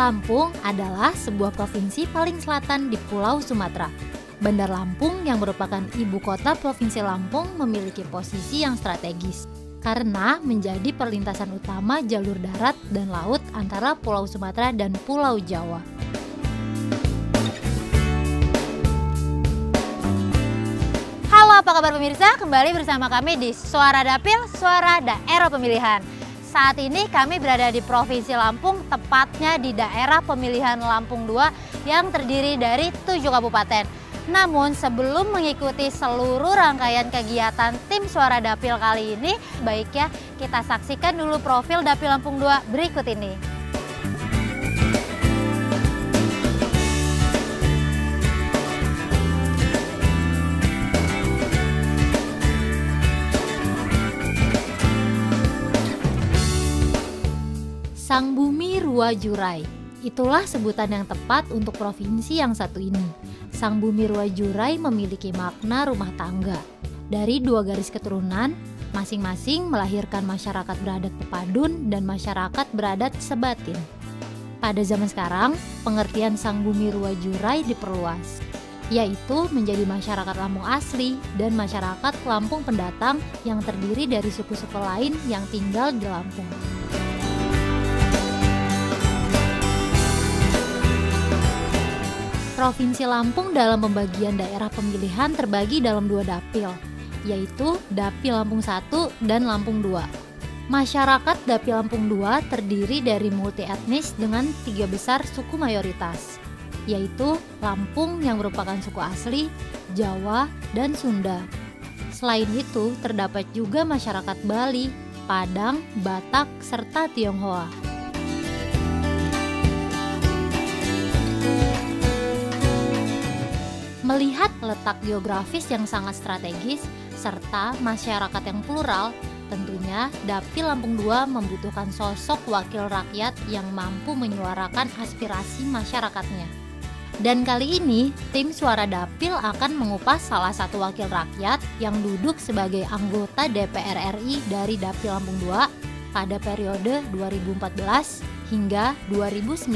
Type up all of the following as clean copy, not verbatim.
Lampung adalah sebuah provinsi paling selatan di Pulau Sumatera. Bandar Lampung yang merupakan ibu kota Provinsi Lampung memiliki posisi yang strategis karena menjadi perlintasan utama jalur darat dan laut antara Pulau Sumatera dan Pulau Jawa. Halo, apa kabar pemirsa? Kembali bersama kami di Suara Dapil, Suara Daerah Pemilihan. Saat ini kami berada di Provinsi Lampung, tepatnya di daerah pemilihan Lampung 2 yang terdiri dari 7 kabupaten. Namun sebelum mengikuti seluruh rangkaian kegiatan tim Suara Dapil kali ini, baiknya kita saksikan dulu profil Dapil Lampung 2 berikut ini. Sangbumi Rua Jurai, itulah sebutan yang tepat untuk provinsi yang satu ini. Sangbumi Rua Jurai memiliki makna rumah tangga. Dari 2 garis keturunan, masing-masing melahirkan masyarakat beradat Pepadun dan masyarakat beradat Sebatin. Pada zaman sekarang, pengertian Sangbumi Rua Jurai diperluas, yaitu menjadi masyarakat Lampung asli dan masyarakat Lampung pendatang yang terdiri dari suku-suku lain yang tinggal di Lampung. Provinsi Lampung dalam pembagian daerah pemilihan terbagi dalam 2 dapil, yaitu Dapil Lampung 1 dan Lampung 2. Masyarakat Dapil Lampung 2 terdiri dari multi etnis dengan 3 besar suku mayoritas, yaitu Lampung yang merupakan suku asli, Jawa, dan Sunda. Selain itu, terdapat juga masyarakat Bali, Padang, Batak, serta Tionghoa. Melihat letak geografis yang sangat strategis serta masyarakat yang plural, tentunya Dapil Lampung 2 membutuhkan sosok wakil rakyat yang mampu menyuarakan aspirasi masyarakatnya. Dan kali ini, tim Suara Dapil akan mengupas salah satu wakil rakyat yang duduk sebagai anggota DPR RI dari Dapil Lampung 2 pada periode 2014 hingga 2019.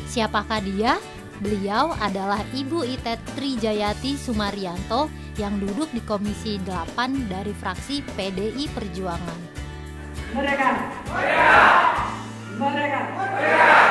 Siapakah dia? Beliau adalah Ibu Itet Trijayati Sumaryanto yang duduk di Komisi 8 dari fraksi PDI Perjuangan. Merdeka! Merdeka! Merdeka! Merdeka!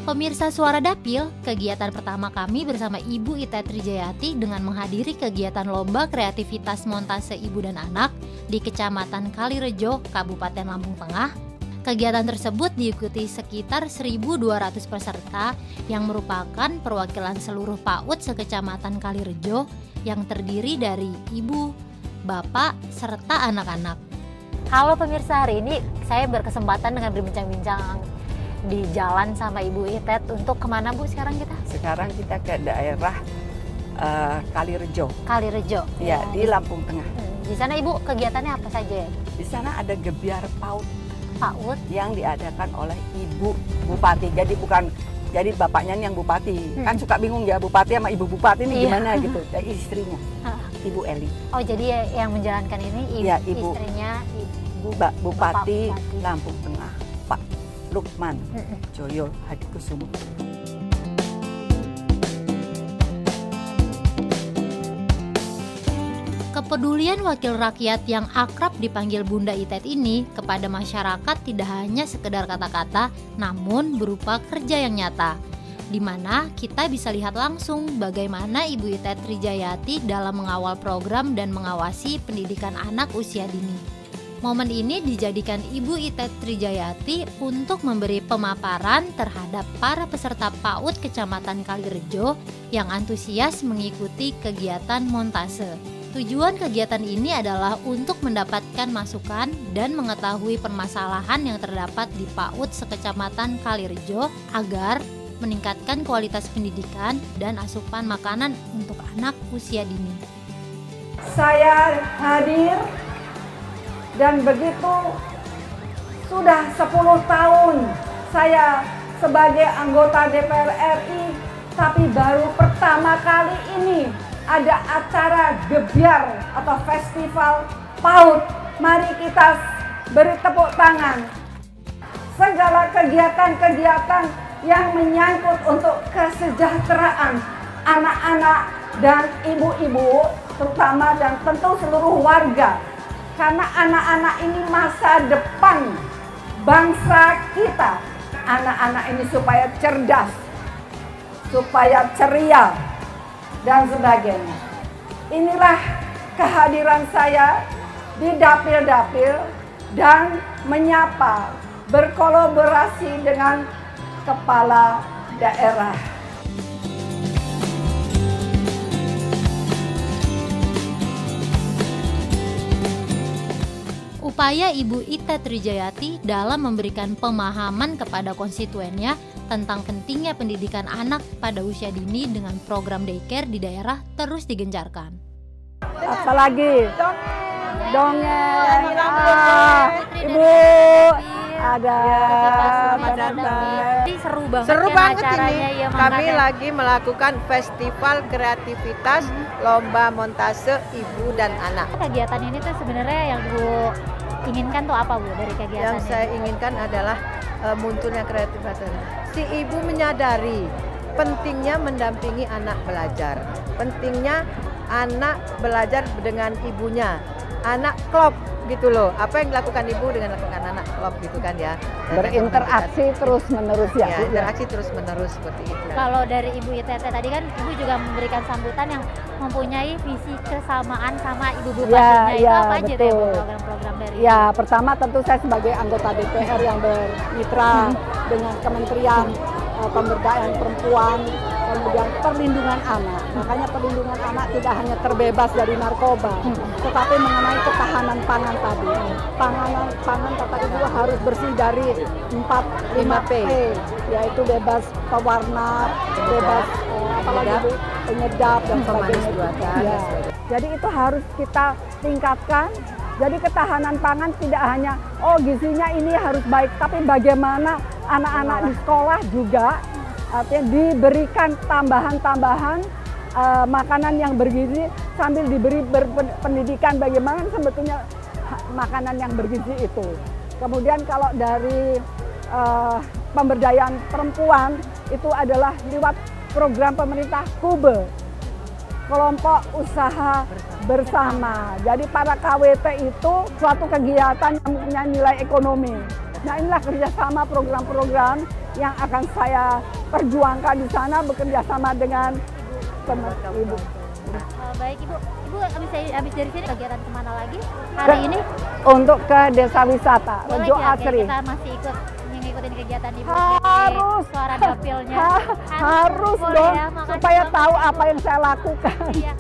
Pemirsa Suara Dapil, kegiatan pertama kami bersama Ibu Itet Trijayati dengan menghadiri kegiatan Lomba Kreativitas Montase Ibu dan Anak di Kecamatan Kalirejo, Kabupaten Lampung Tengah. Kegiatan tersebut diikuti sekitar 1.200 peserta yang merupakan perwakilan seluruh PAUD sekecamatan Kalirejo yang terdiri dari ibu, bapak, serta anak-anak. Halo pemirsa, hari ini saya berkesempatan dengan berbincang-bincang di jalan sama Ibu Itet. Untuk kemana Bu sekarang kita? Sekarang kita ke daerah Kalirejo. Kalirejo? Ya, di Lampung Tengah. Di sana Ibu kegiatannya apa saja ya? Di sana ada gebiar PAUD. PAUD? Yang diadakan oleh Ibu Bupati. Jadi bapaknya nih yang Bupati. Kan suka bingung ya Bupati sama Ibu Bupati ini gimana gitu. Jadi istrinya, Ibu Eli. Oh jadi yang menjalankan ini istrinya Bupati Lampung Tengah, Pak Lukman Joyo Hadikusumo. Kepedulian wakil rakyat yang akrab dipanggil Bunda Itet ini kepada masyarakat tidak hanya sekedar kata-kata, namun berupa kerja yang nyata, di mana kita bisa lihat langsung bagaimana Ibu Itet Trijayati dalam mengawal program dan mengawasi pendidikan anak usia dini. Momen ini dijadikan Ibu Itet Trijayati untuk memberi pemaparan terhadap para peserta PAUD Kecamatan Kalirejo yang antusias mengikuti kegiatan montase. Tujuan kegiatan ini adalah untuk mendapatkan masukan dan mengetahui permasalahan yang terdapat di PAUD sekecamatan Kalirejo agar meningkatkan kualitas pendidikan dan asupan makanan untuk anak usia dini. Saya hadir dan begitu sudah 10 tahun saya sebagai anggota DPR RI, tapi baru pertama kali ini ada acara gebyar atau festival PAUD. Mari kita beri tepuk tangan. Segala kegiatan-kegiatan yang menyangkut untuk kesejahteraan anak-anak dan ibu-ibu terutama dan tentu seluruh warga. Karena anak-anak ini masa depan bangsa kita. Anak-anak ini supaya cerdas, supaya ceria, dan sebagainya. Inilah kehadiran saya di dapil-dapil dan menyapa, berkolaborasi dengan kepala daerah. Upaya Ibu Ita Trijayati dalam memberikan pemahaman kepada konstituennya tentang pentingnya pendidikan anak pada usia dini dengan program daycare di daerah terus digencarkan. Apalagi dongeng, Ibu ada seru banget, seru ya banget ini. Ya, kami lagi melakukan festival kreativitas lomba montase ibu dan anak. Kegiatan ini tuh sebenarnya yang Ibu inginkan tuh apa, Bu, dari kegiatan Yang saya inginkan adalah munculnya kreativitas. Si ibu menyadari pentingnya mendampingi anak belajar, pentingnya anak belajar dengan ibunya, anak klop gitu loh. Apa yang dilakukan ibu dengan lakukan anak klop gitu kan ya. berinteraksi terus menerus ya. Ya, interaksi terus menerus seperti itu. Kalau dari Ibu Ita tadi kan Ibu juga memberikan sambutan yang mempunyai visi kesamaan sama Ibu Bupatinya. Itu apa aja tuh ya, program-program dari Ya, pertama tentu saya sebagai anggota DPR yang bermitra dengan Kementerian Pemberdayaan Perempuan, kemudian perlindungan anak. Makanya perlindungan anak tidak hanya terbebas dari narkoba, tetapi mengenai ketahanan pangan tadi. Pangan kata Ibu harus bersih dari 5P, yaitu bebas pewarna, bebas apalagi penyedap dan sebagainya. Ya. Jadi itu harus kita tingkatkan. Jadi ketahanan pangan tidak hanya gizinya ini harus baik, tapi bagaimana anak-anak di sekolah juga artinya diberikan tambahan-tambahan makanan yang bergizi sambil diberi pendidikan bagaimana sebetulnya makanan yang bergizi itu. Kemudian kalau dari pemberdayaan perempuan itu adalah lewat program pemerintah KUBE, kelompok usaha bersama. Jadi para KWT itu suatu kegiatan yang punya nilai ekonomi. Nah, inilah kerjasama program-program yang akan saya perjuangkan di sana, bekerja sama dengan Ibu. Baik Ibu, habis dari sini kegiatan kemana lagi hari ini? Untuk ke desa wisata Rejo Asri. Kita masih ngikutin kegiatan Ibu Harus. di suara dapilnya. Harus dong, ya, supaya tahu apa yang saya lakukan. Iya.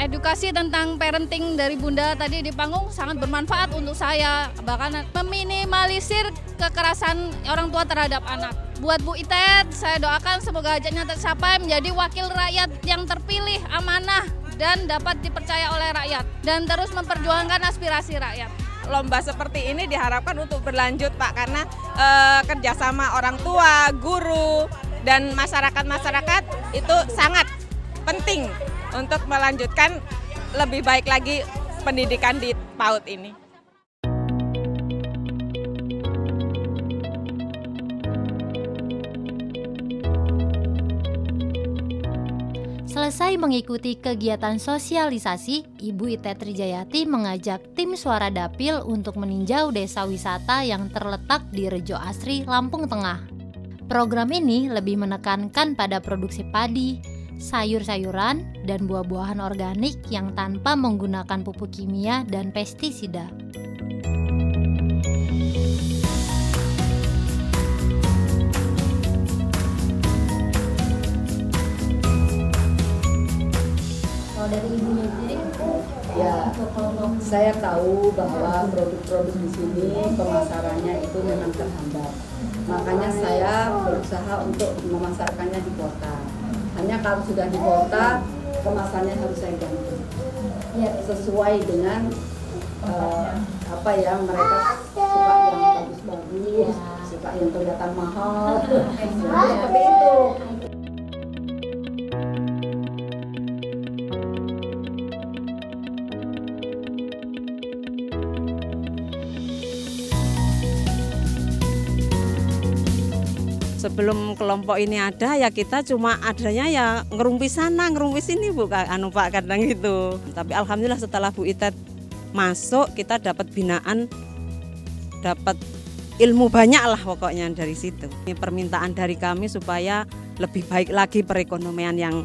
Edukasi tentang parenting dari Bunda tadi di panggung sangat bermanfaat untuk saya, bahkan meminimalisir kekerasan orang tua terhadap anak. Buat Bu Itet, saya doakan semoga hajatnya tercapai menjadi wakil rakyat yang terpilih, amanah, dan dapat dipercaya oleh rakyat, dan terus memperjuangkan aspirasi rakyat. Lomba seperti ini diharapkan untuk berlanjut Pak, karena kerjasama orang tua, guru, dan masyarakat itu sangat penting untuk melanjutkan lebih baik lagi pendidikan di PAUD ini. Selesai mengikuti kegiatan sosialisasi, Ibu Ita Trijayati mengajak tim Suara Dapil untuk meninjau desa wisata yang terletak di Rejo Asri, Lampung Tengah. Program ini lebih menekankan pada produksi padi, sayur-sayuran, dan buah-buahan organik yang tanpa menggunakan pupuk kimia dan pestisida. Kalau dari ibunya sendiri, Ya, saya tahu bahwa produk-produk di sini pemasarannya itu memang terhambat. Makanya saya berusaha untuk memasarkannya di kota. Hanya kalau sudah di kota, kemasannya harus saya ganti. Ya, sesuai dengan apa ya, mereka suka yang bagus-bagus, suka yang kelihatan mahal. Seperti itu. Sebelum kelompok ini ada ya kita cuma adanya ya ngerumpi sana, ngerumpi sini Bu Pak kadang gitu. Tapi alhamdulillah setelah Bu Itet masuk kita dapat binaan, dapat ilmu banyak lah pokoknya dari situ. Ini permintaan dari kami supaya lebih baik lagi perekonomian yang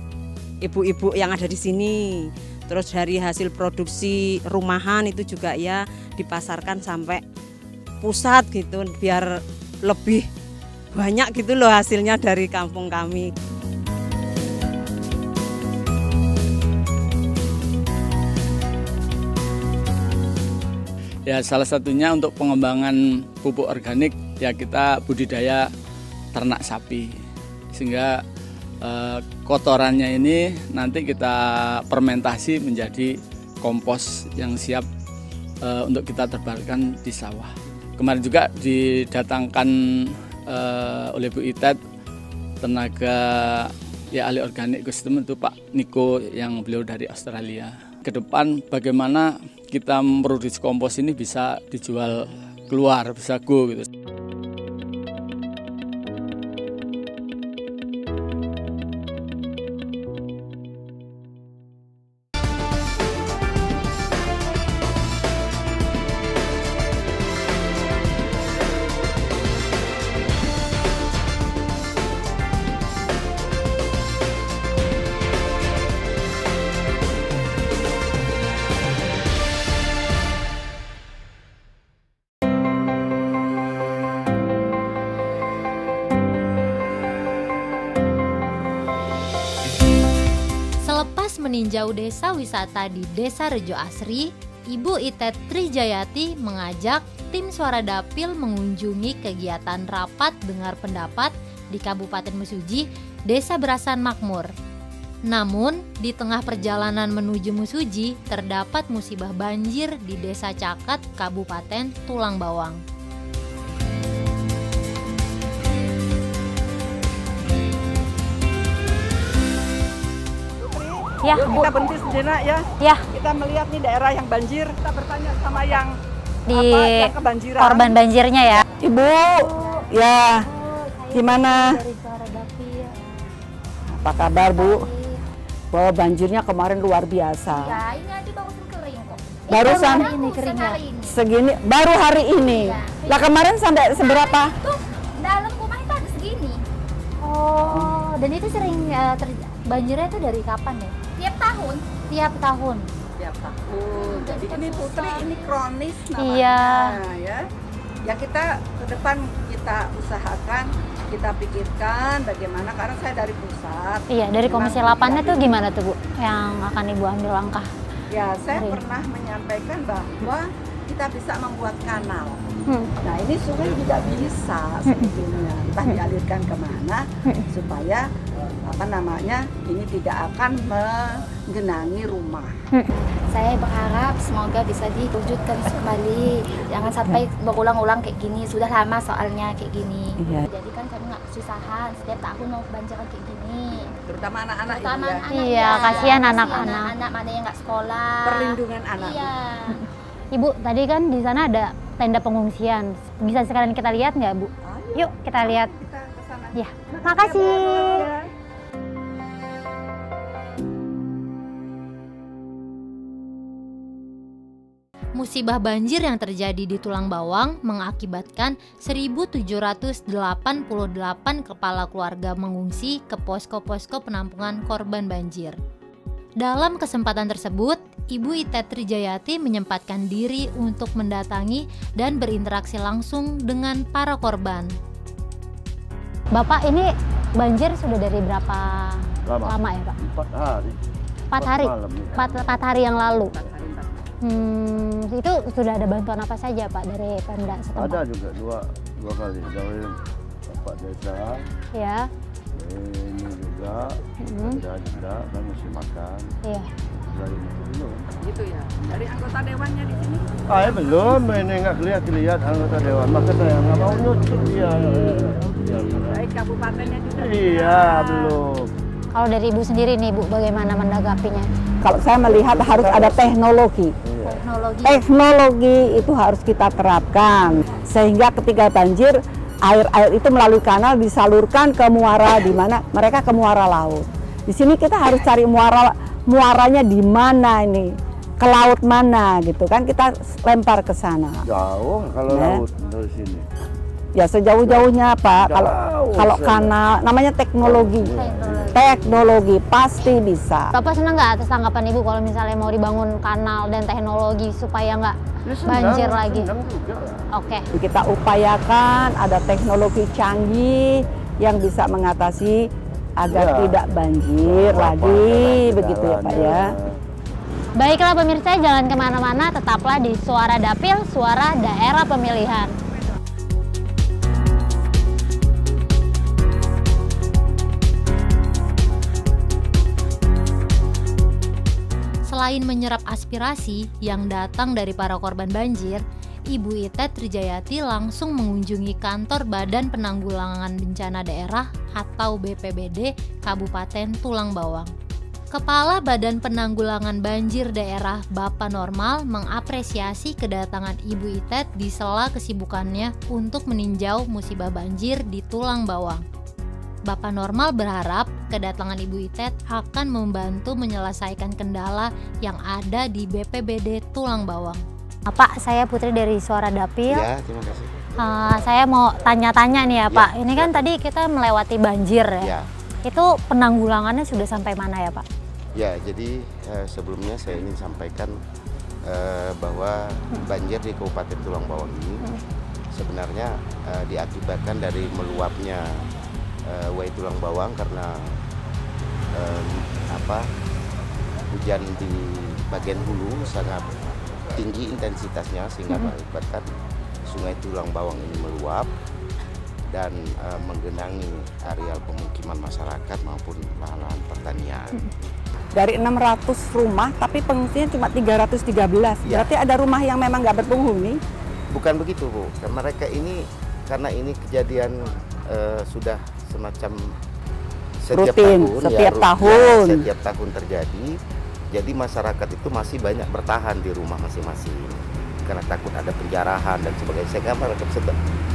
ibu-ibu yang ada di sini. Terus dari hasil produksi rumahan itu juga ya dipasarkan sampai pusat gitu biar lebih banyak gitu loh hasilnya dari kampung kami. Ya, salah satunya untuk pengembangan pupuk organik ya kita budidaya ternak sapi. Sehingga kotorannya ini nanti kita fermentasi menjadi kompos yang siap untuk kita tebarkan di sawah. Kemarin juga didatangkan oleh Bu Itet tenaga ya ahli organik ekosistem itu Pak Niko yang beliau dari Australia. Ke depan bagaimana kita memproduksi kompos ini bisa dijual keluar, bisa go gitu. Meninjau desa wisata di Desa Rejo Asri, Ibu Itet Trijayati mengajak tim Suara Dapil mengunjungi kegiatan rapat dengar pendapat di Kabupaten Mesuji, Desa Berasan Makmur. Namun, di tengah perjalanan menuju Mesuji, terdapat musibah banjir di Desa Cakat, Kabupaten Tulang Bawang. Ya, yuk kita berhenti sejenak ya. Ya. Kita melihat nih daerah yang banjir. Kita bertanya sama yang yang kebanjiran. Korban banjirnya ya. Ibu, ya. Gimana? Dari Suara Dapil. Apa kabar, Bu? Wah, banjirnya kemarin luar biasa. Ya, ini aja barusan kering kok. Barusan ini kering ya. Segini baru hari ini. Ya. Lah kemarin sampai seberapa? Tuh, dalam rumah itu ada segini. Oh, dan itu sering banjirnya itu dari kapan ya? Tiap tahun. Tiap tahun. Tiap tahun. Jadi ini Putri ini kronis namanya. Iya. Ya. Ya kita ke depan kita usahakan, kita pikirkan bagaimana karena saya dari pusat. Iya, dari Komisi 8-nya tuh gimana tuh Bu yang akan Ibu ambil langkah? Ya, saya pernah menyampaikan bahwa kita bisa membuat kanal. Nah, ini sungai juga bisa sebetulnya entah dialirkan kemana supaya ini tidak akan menggenangi rumah. Saya berharap semoga bisa diwujudkan kembali. Jangan sampai berulang-ulang kayak gini. Sudah lama soalnya kayak gini. Iya. Jadi kan kami nggak kesusahan. Setiap tahun mau banjiran kayak gini. Terutama anak-anak itu ya. Iya, kasihan anak-anak. Anak mana yang nggak sekolah. Perlindungan anak. Iya. Ibu, tadi kan di sana ada tenda pengungsian. Bisa sekalian kita lihat nggak, Bu? Yuk, kita lihat. Kita ke sana. Ya, makasih. Musibah banjir yang terjadi di Tulang Bawang mengakibatkan 1.788 kepala keluarga mengungsi ke posko-posko penampungan korban banjir. Dalam kesempatan tersebut, Ibu Itet Trijayati menyempatkan diri untuk mendatangi dan berinteraksi langsung dengan para korban. Bapak, ini banjir sudah dari berapa lama ya Pak? 4 hari. 4 hari? 4 hari yang lalu? Itu sudah ada bantuan apa saja Pak dari Pemda setempat? Ada juga dua kali dari Bapak Desa. Ya. Ini juga ada kan masih makan. Iya. Dari belum. Gitu ya. Dari anggota dewannya di sini? Belum, ini nggak lihat anggota dewan. Makanya saya nggak mau nyucuk dia. Baik kabupatennya juga. Iya, belum. Kalau dari Ibu sendiri nih Bu, bagaimana menanggapinya? Kalau saya melihat harus ada teknologi. Teknologi itu harus kita terapkan sehingga ketika banjir air itu melalui kanal disalurkan ke muara di mana mereka ke muara laut. Di sini kita harus cari muaranya di mana ini, ke laut mana gitu kan, kita lempar ke sana. Jauh kalau laut dari sini. Ya sejauh-jauhnya Pak. Kalau kanal namanya teknologi. Teknologi pasti bisa. Bapak senang nggak atas tanggapan Ibu kalau misalnya mau dibangun kanal dan teknologi supaya nggak banjir lagi? Oke. Kita upayakan ada teknologi canggih yang bisa mengatasi agar tidak banjir lagi, begitu ya Pak ya. Baiklah pemirsa, jangan kemana-mana, tetaplah di Suara Dapil, Suara Daerah Pemilihan. Selain menyerap aspirasi yang datang dari para korban banjir, Ibu Itet Trijayati langsung mengunjungi kantor Badan Penanggulangan Bencana Daerah atau BPBD Kabupaten Tulang Bawang. Kepala Badan Penanggulangan Banjir Daerah Bapak Normal mengapresiasi kedatangan Ibu Itet di sela kesibukannya untuk meninjau musibah banjir di Tulang Bawang. Bapak Normal berharap kedatangan Ibu Itet akan membantu menyelesaikan kendala yang ada di BPBD Tulang Bawang. Pak, saya Putri dari Suara Dapil. Ya, terima kasih. Saya mau tanya-tanya nih ya Pak. Ini kan tadi kita melewati banjir ya. Itu penanggulangannya sudah sampai mana ya Pak? Ya, jadi sebelumnya saya ingin sampaikan bahwa banjir di Kabupaten Tulang Bawang ini sebenarnya diakibatkan dari meluapnya Wai Tulang Bawang karena hujan di bagian hulu sangat tinggi intensitasnya sehingga mengakibatkan Sungai Tulang Bawang ini meluap dan menggenangi areal pemukiman masyarakat maupun lahan-lahan pertanian. Dari 600 rumah tapi pengungsinya cuma 313. Berarti ada rumah yang memang nggak berpenghuni? Bukan begitu Bu, mereka ini karena ini kejadian sudah semacam setiap tahun terjadi. Jadi masyarakat itu masih banyak bertahan di rumah masing-masing karena takut ada penjarahan dan sebagainya. Sehingga mereka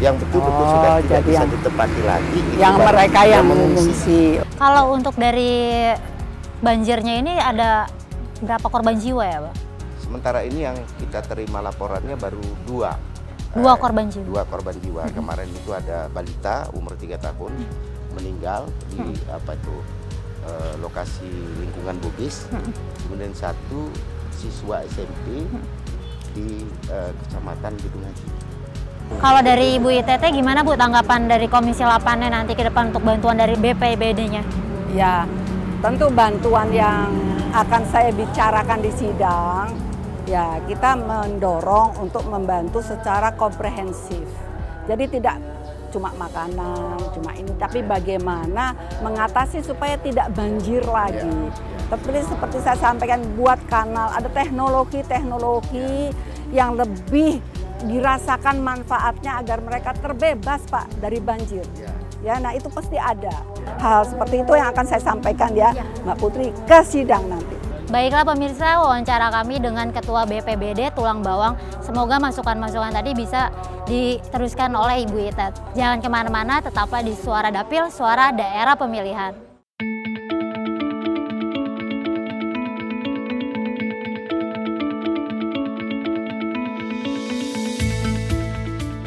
yang betul-betul sudah tidak bisa ditempati lagi. Yang mereka yang mengungsi. Kalau untuk dari banjirnya ini ada berapa korban jiwa ya Pak? Sementara ini yang kita terima laporannya baru dua korban jiwa. 2 korban jiwa. Kemarin itu ada balita umur 3 tahun meninggal di lokasi lingkungan Bugis. Kemudian 1 siswa SMP di Kecamatan Gedung Haji. Kalau dari Ibu Itet gimana Bu tanggapan dari Komisi 8-nya nanti ke depan untuk bantuan dari BPBD-nya? Ya, tentu bantuan yang akan saya bicarakan di sidang, ya kita mendorong untuk membantu secara komprehensif. Jadi tidak cuma makanan, cuma ini, tapi bagaimana mengatasi supaya tidak banjir lagi. Seperti saya sampaikan, buat kanal, ada teknologi yang lebih dirasakan manfaatnya agar mereka terbebas Pak dari banjir. Ya, nah itu pasti ada. Hal seperti itu yang akan saya sampaikan ya Mbak Putri ke sidang nanti. Baiklah pemirsa, wawancara kami dengan Ketua BPBD Tulang Bawang. Semoga masukan-masukan tadi bisa diteruskan oleh Ibu Itet. Jangan kemana-mana, tetaplah di Suara Dapil, Suara Daerah Pemilihan.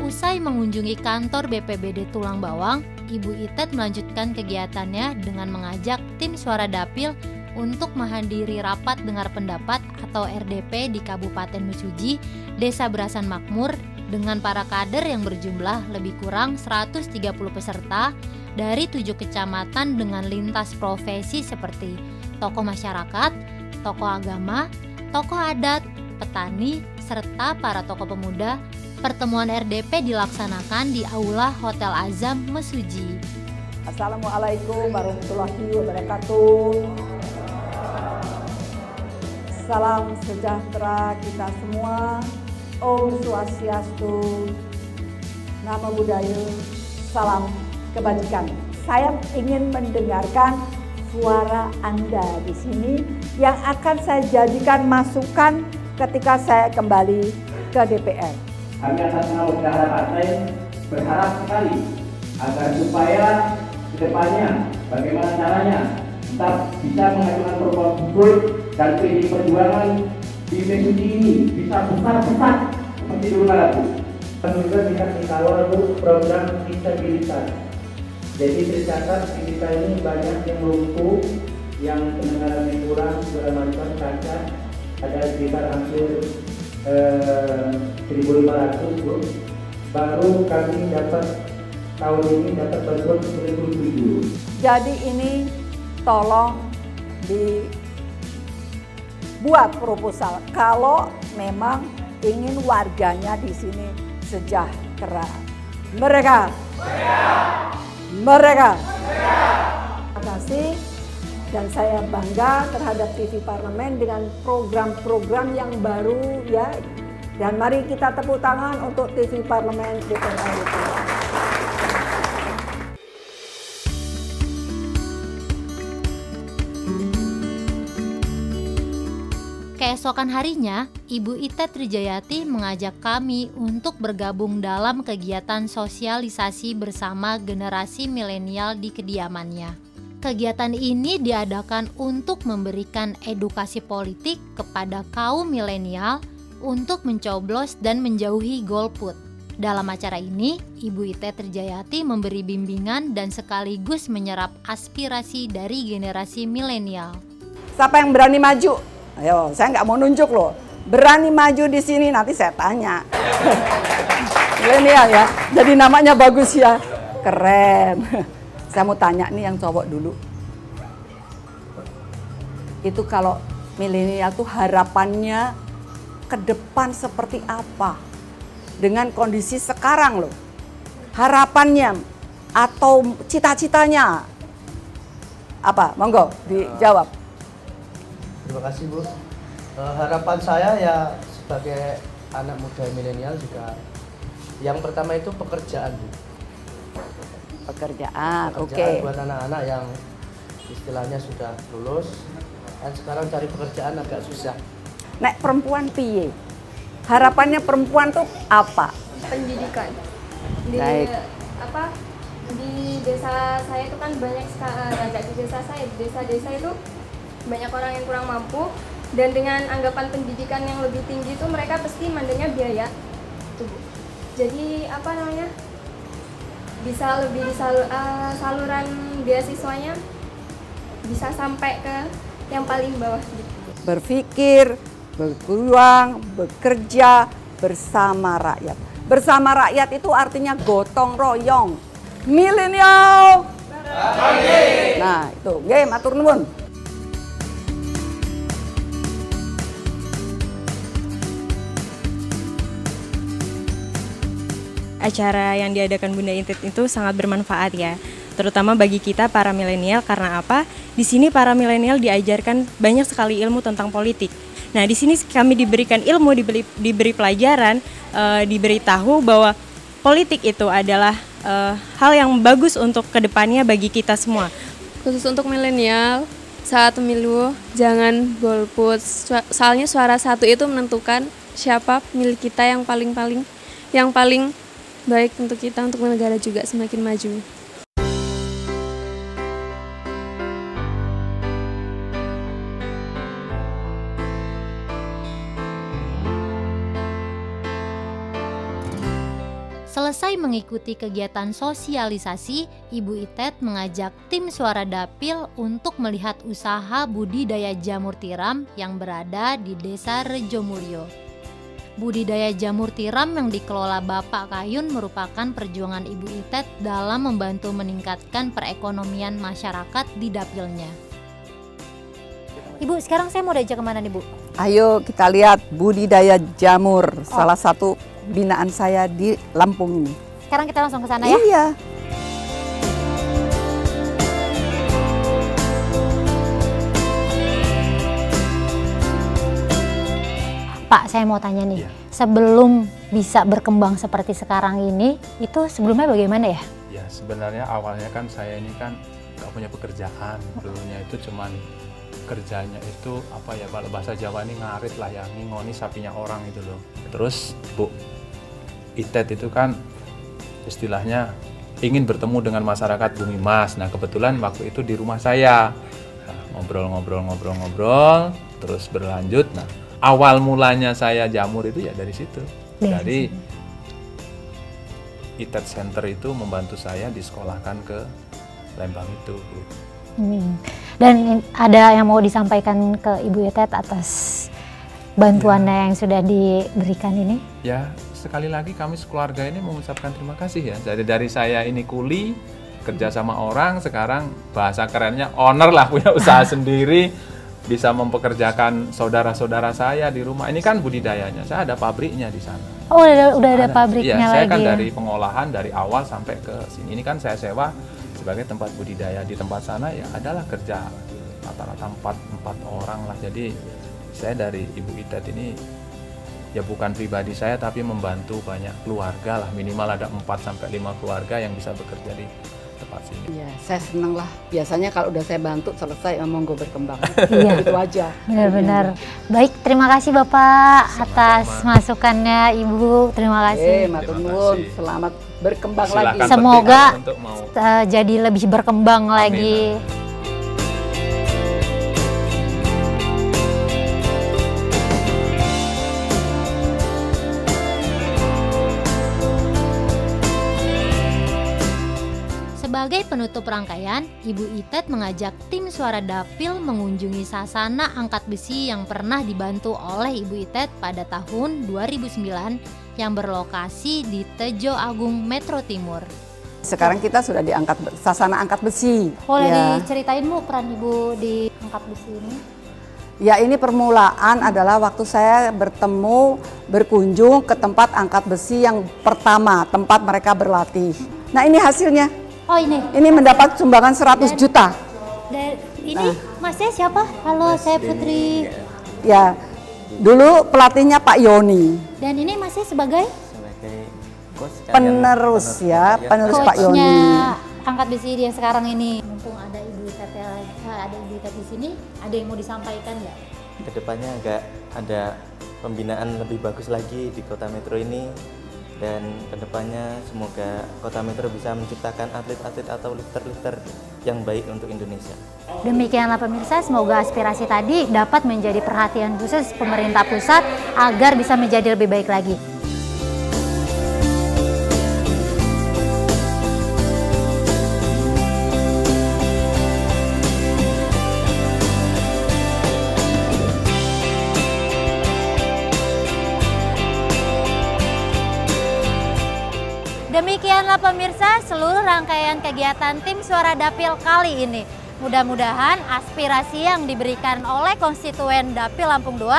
Usai mengunjungi kantor BPBD Tulang Bawang, Ibu Itet melanjutkan kegiatannya dengan mengajak tim Suara Dapil untuk menghadiri rapat dengar pendapat atau RDP di Kabupaten Mesuji, Desa Berasan Makmur dengan para kader yang berjumlah lebih kurang 130 peserta dari 7 kecamatan dengan lintas profesi seperti tokoh masyarakat, tokoh agama, tokoh adat, petani, serta para tokoh pemuda. Pertemuan RDP dilaksanakan di Aula Hotel Azam Mesuji. Assalamualaikum warahmatullahi wabarakatuh. Salam sejahtera kita semua. Om Swastiastu, Namo Buddhaya, salam kebajikan. Saya ingin mendengarkan suara Anda di sini yang akan saya jadikan masukan ketika saya kembali ke DPR. Kami atas nama bendahara partai berharap sekali agar supaya kedepannya bagaimana caranya tetap bisa mengajukan program gubernur dan PDI Perjuangan di Mesuji ini bisa besar-besar seperti dulu lalu. Kami juga bisa dikawal program disabilitas. Jadi tercatat di kita ini banyak yang lumpuh, yang pendengarannya kurang, segala macam cacat, ada sekitar hampir 1.500 Bu. Baru kami dapat tahun ini dapat bantuan 97. Jadi ini tolong dibuat proposal kalau memang ingin warganya di sini sejahtera. Mereka. Terima kasih. Dan saya bangga terhadap TV Parlemen dengan program-program yang baru ya. Dan mari kita tepuk tangan untuk TV Parlemen DPR itu. Keesokan harinya, Ibu Ite Trijayati mengajak kami untuk bergabung dalam kegiatan sosialisasi bersama generasi milenial di kediamannya. Kegiatan ini diadakan untuk memberikan edukasi politik kepada kaum milenial untuk mencoblos dan menjauhi golput. Dalam acara ini, Ibu Ite Trijayati memberi bimbingan dan sekaligus menyerap aspirasi dari generasi milenial. Siapa yang berani maju? Ayo, saya nggak mau nunjuk loh. Berani maju di sini, nanti saya tanya. Milenial ya, jadi namanya bagus ya, keren. Saya mau tanya nih yang cowok dulu. Itu kalau milenial tuh harapannya ke depan seperti apa? Dengan kondisi sekarang loh. Harapannya atau cita-citanya apa? Monggo dijawab. Terima kasih Bu. Harapan saya ya sebagai anak muda milenial juga yang pertama itu pekerjaan Bu. Pekerjaan, oke. Buat anak-anak yang istilahnya sudah lulus dan sekarang cari pekerjaan agak susah. Nek perempuan piye? Harapannya perempuan tuh apa? Pendidikan. Di desa saya itu kan banyak sekali, di desa-desa itu banyak orang yang kurang mampu, dan dengan anggapan pendidikan yang lebih tinggi itu mereka pasti mandangnya biaya. Jadi bisa lebih saluran beasiswanya bisa sampai ke yang paling bawah gitu. Berpikir, berjuang, bekerja bersama rakyat. Bersama rakyat itu artinya gotong royong. Milenial. Nah, itu nggih matur nuwun. Acara yang diadakan Bunda Intit itu sangat bermanfaat ya, terutama bagi kita para milenial. Karena apa? Di sini para milenial diajarkan banyak sekali ilmu tentang politik. Nah, di sini kami diberikan ilmu, diberi pelajaran, diberitahu bahwa politik itu adalah hal yang bagus untuk kedepannya bagi kita semua. Khusus untuk milenial, saat pemilu jangan golput. Soalnya suara satu itu menentukan siapa milik kita yang paling baik untuk kita, untuk negara juga semakin maju. Selesai mengikuti kegiatan sosialisasi, Ibu Itet mengajak tim Suara Dapil untuk melihat usaha budidaya jamur tiram yang berada di Desa Rejomulyo. Budidaya jamur tiram yang dikelola Bapak Kayun merupakan perjuangan Ibu Itet dalam membantu meningkatkan perekonomian masyarakat di dapilnya. Ibu, sekarang saya mau diajak kemana nih Bu? Ayo kita lihat budidaya jamur, salah satu binaan saya di Lampung ini. Sekarang kita langsung ke sana ya? Iya. Pak, saya mau tanya nih, sebelum bisa berkembang seperti sekarang ini, itu sebelumnya bagaimana ya? Ya, sebenarnya awalnya kan saya ini kan nggak punya pekerjaan. Dulunya itu cuman kerjanya itu apa ya, kalau bahasa Jawa ini ngarit lah ya, ngingoni sapinya orang itu loh. Terus Bu Itet itu kan istilahnya ingin bertemu dengan masyarakat Bumi Mas. Nah, kebetulan waktu itu di rumah saya. Nah, ngobrol, terus berlanjut. Nah, awal mulanya saya jamur itu ya dari situ. Dari Itet Center itu membantu saya disekolahkan ke Lembang itu, Bu. Dan ada yang mau disampaikan ke Ibu Itet atas bantuannya yang sudah diberikan ini? Ya, sekali lagi kami sekeluarga ini mengucapkan terima kasih ya. Jadi dari saya ini kuli, kerja sama orang, sekarang bahasa kerennya owner lah, punya usaha sendiri, bisa mempekerjakan saudara-saudara saya di rumah. Ini kan budidayanya, saya ada pabriknya di sana. Oh, udah ada pabriknya ya, lagi. Saya kan dari pengolahan dari awal sampai ke sini. Ini kan saya sewa sebagai tempat budidaya. Di tempat sana ya adalah kerja rata-rata 4 orang lah. Jadi saya dari Ibu Itet ini ya bukan pribadi saya, tapi membantu banyak keluarga lah, minimal ada 4-5 keluarga yang bisa bekerja di tempat sini. Ya, saya senang lah. Biasanya kalau udah saya bantu selesai, monggo berkembang. Iya. Itu aja. Benar-benar. Baik, terima kasih Bapak atas masukannya Ibu. Terima kasih. Matur nuwun. Selamat berkembang Silakan lagi. Semoga jadi lebih berkembang lagi. Sebagai penutup rangkaian, Ibu Itet mengajak tim Suara Dapil mengunjungi sasana angkat besi yang pernah dibantu oleh Ibu Itet pada tahun 2009 yang berlokasi di Tejo Agung, Metro Timur. Sekarang kita sudah diangkat sasana angkat besi. Boleh diceritain Bu peran Ibu di angkat besi ini? Ya, ini permulaan adalah waktu saya berkunjung ke tempat angkat besi yang pertama, tempat mereka berlatih. Nah, ini hasilnya. Oh, ini? Ini mendapat sumbangan 100 juta. Dan ini Masnya siapa? Halo, saya Putri. Ya, dulu pelatihnya Pak Yoni. Dan ini Masnya sebagai? Penerus ya, penerus Pak Yoni. Coachnya angkat besi yang sekarang ini. Mumpung ada Ibu Itet, ada Ibu Itet di sini, ada yang mau disampaikan nggak? Kedepannya agak ada pembinaan lebih bagus lagi di Kota Metro ini. Dan kedepannya semoga Kota Metro bisa menciptakan atlet-atlet atau lifter-lifter yang baik untuk Indonesia. Demikianlah pemirsa, semoga aspirasi tadi dapat menjadi perhatian khusus pemerintah pusat agar bisa menjadi lebih baik lagi. Demikianlah pemirsa seluruh rangkaian kegiatan tim Suara Dapil kali ini. Mudah-mudahan aspirasi yang diberikan oleh konstituen Dapil Lampung II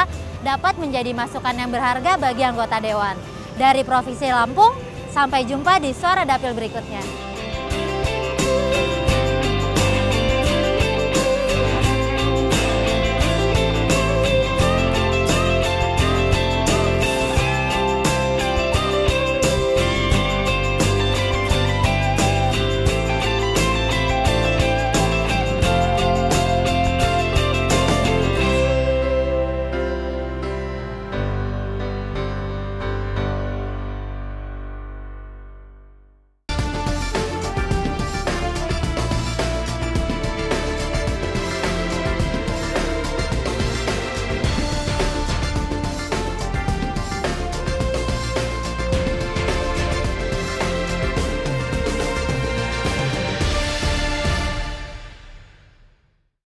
dapat menjadi masukan yang berharga bagi anggota Dewan. Dari Provinsi Lampung, sampai jumpa di Suara Dapil berikutnya.